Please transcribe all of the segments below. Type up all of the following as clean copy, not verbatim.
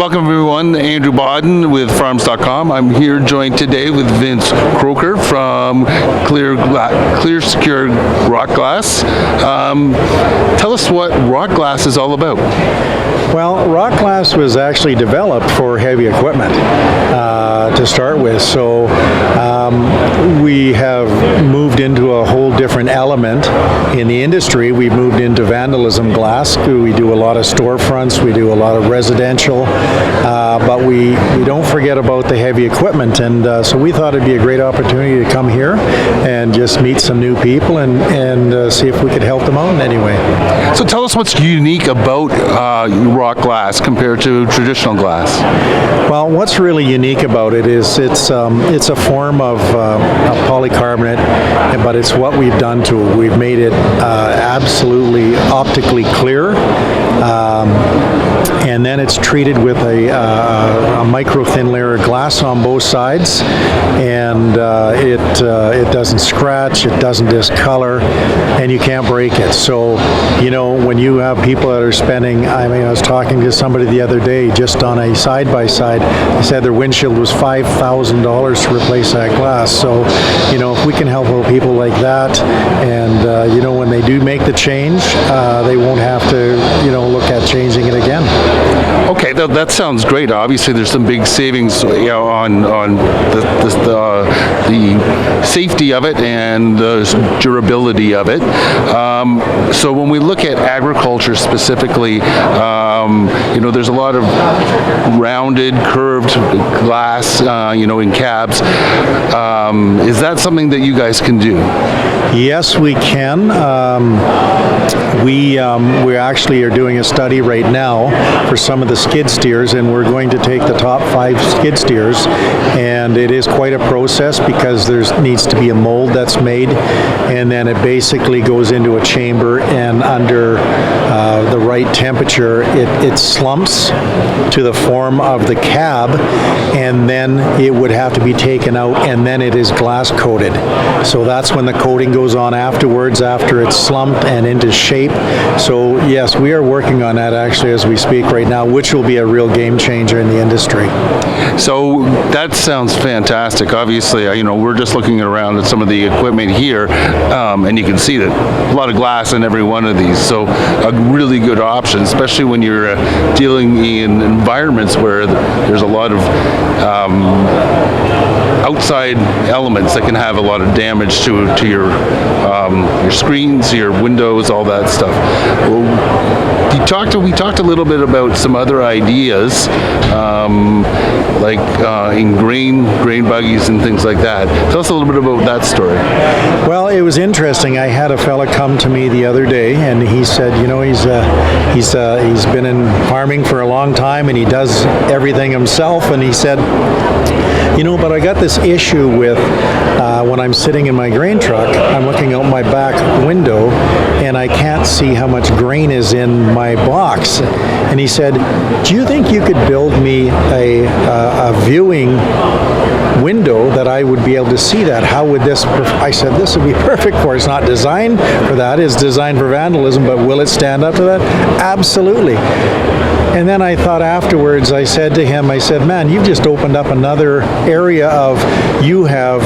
Welcome everyone, Andrew Bodden with Farms.com. I'm here joined today with Vince Croker from Clear Secure ROCKGLASS. Tell us what ROCKGLASS is all about. Well, ROCKGLASS was actually developed for heavy equipment to start with. So we have moved into a whole different element in the industry. We've moved into vandalism glass. We do a lot of storefronts, we do a lot of residential, but we don't forget about the heavy equipment. And so we thought it'd be a great opportunity to come here and just meet some new people and see if we could help them out in any way. So tell us what's unique about ROCKGLASS compared to traditional glass. Well, what's really unique about it is it's a form of polycarbonate, but it's what we've done to it. We've made it absolutely optically clear, and then it's treated with a micro thin layer of glass on both sides, and it doesn't scratch, it doesn't discolor, and you can't break it. So, you know, when you have people that are spending, I was talking to somebody the other day just on a side-by-side, they said their windshield was $5,000 to replace that glass. So, you know, if we can help out people like that, and you know, when they do make the change, they won't have to, you know, look at changing it again. Okay, that sounds great. Obviously, there's some big savings, you know, on the safety of it and the durability of it. So when we look at agriculture specifically, you know, there's a lot of rounded, curved glass, you know, in cabs. Is that something that you guys can do? Yes, we can. We actually are doing a study right now for some of the skid steers, and we're going to take the top 5 skid steers, and it is quite a process because there needs to be a mold that's made, and then it basically goes into a chamber, and under the right temperature it slumps to the form of the cab, and then it would have to be taken out, and then it is glass coated. So that's when the coating goes on afterwards, after it's slumped and into shape. So yes, we are working on that actually as we speak right now, which will be a real game changer in the industry. So that sounds fantastic. Obviously, you know, we're just looking around at some of the equipment here, and you can see that a lot of glass in every one of these. So a really good option, especially when you're dealing in environments where there's a lot of outside elements that can have a lot of damage to your screens, your windows, all that stuff. We talked a little bit about some other ideas, like in grain buggies and things like that. Tell us a little bit about that story. Well, it was interesting. I had a fella come to me the other day, and he said, you know, he's been in farming for a long time, and he does everything himself. And he said, you know, but I got this issue with when I'm sitting in my grain truck, I'm looking out my back window, and I can't see how much grain is in my box. And he said, do you think you could build me a viewing window that I would be able to see that? How would this, I said, this would be perfect for it. It's not designed for that, it's designed for vandalism, but will it stand up to that? Absolutely. And then I thought afterwards, I said to him, I said, man, you've just opened up another area of, you have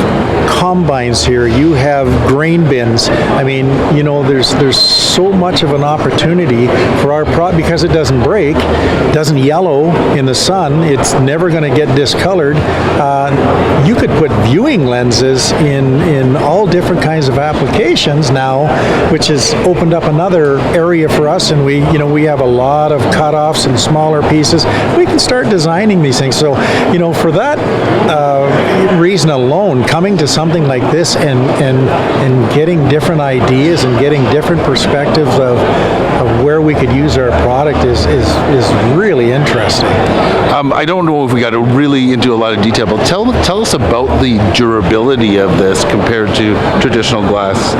combines here, you have grain bins. I mean, you know, there's so much of an opportunity for our product because it doesn't break, doesn't yellow in the sun, it's never going to get discolored. You could put viewing lenses in all different kinds of applications now, which has opened up another area for us, and we have a lot of cutoffs and smaller pieces. We can start designing these things. So, you know, for that reason alone, coming to something like this and getting different ideas and getting different perspectives of where we could use our product is really interesting. I don't know if we got really into a lot of detail, but tell us about the durability of this compared to traditional glass.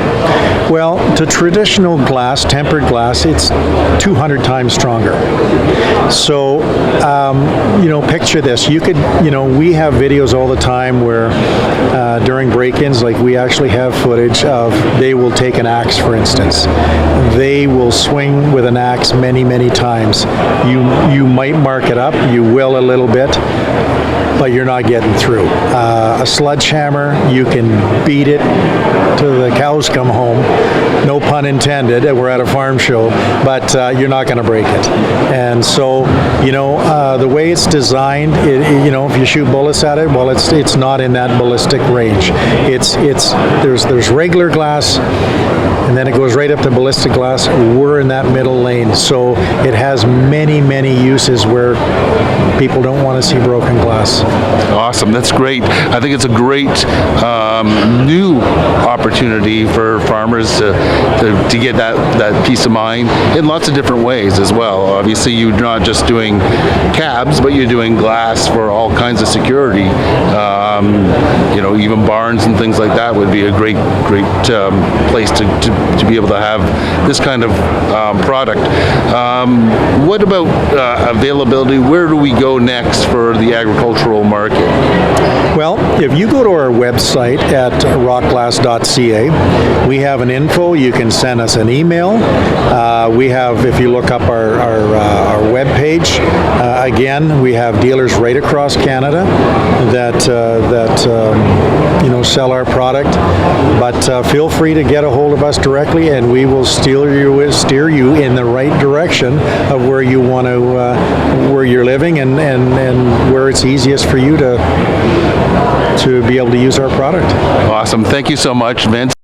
Well, to traditional glass, tempered glass, it's 200 times stronger. So, picture this. You could, we have videos all the time where during break-ins, like we actually have footage of they will take an axe, for instance. They will swing with an axe many, many times. You might mark it up. You will a little bit, but you're not getting through. A sledgehammer, you can beat it till the cows come home. No pun intended. We're at a farm show, but you're not going to break it. And so, the way it's designed, if you shoot bullets at it, well, it's not in that ballistic range. There's regular glass, and then it goes right up to ballistic glass. We're in that middle lane, so it has many, many uses where people don't want to see broken glass. Awesome, that's great. I think it's a great new opportunity for farmers to get that peace of mind in lots of different ways as well. Obviously, you're not just doing cabs, but you're doing glass for all kinds of security. Even barns and things like that would be a great place to be able to have this kind of product. What about availability? Where do we go next for the agricultural market? Well, if you go to our website at rockglass.ca, we have an info. You can send us an email. We have, if you look up our web page, again, we have dealers right across Canada that sell our product. But feel free to get a hold of us directly, and we will steer you in the right direction of where you want to, where you're living, and where it's easiest for you to be able to use our product. Awesome. Thank you so much, Vince.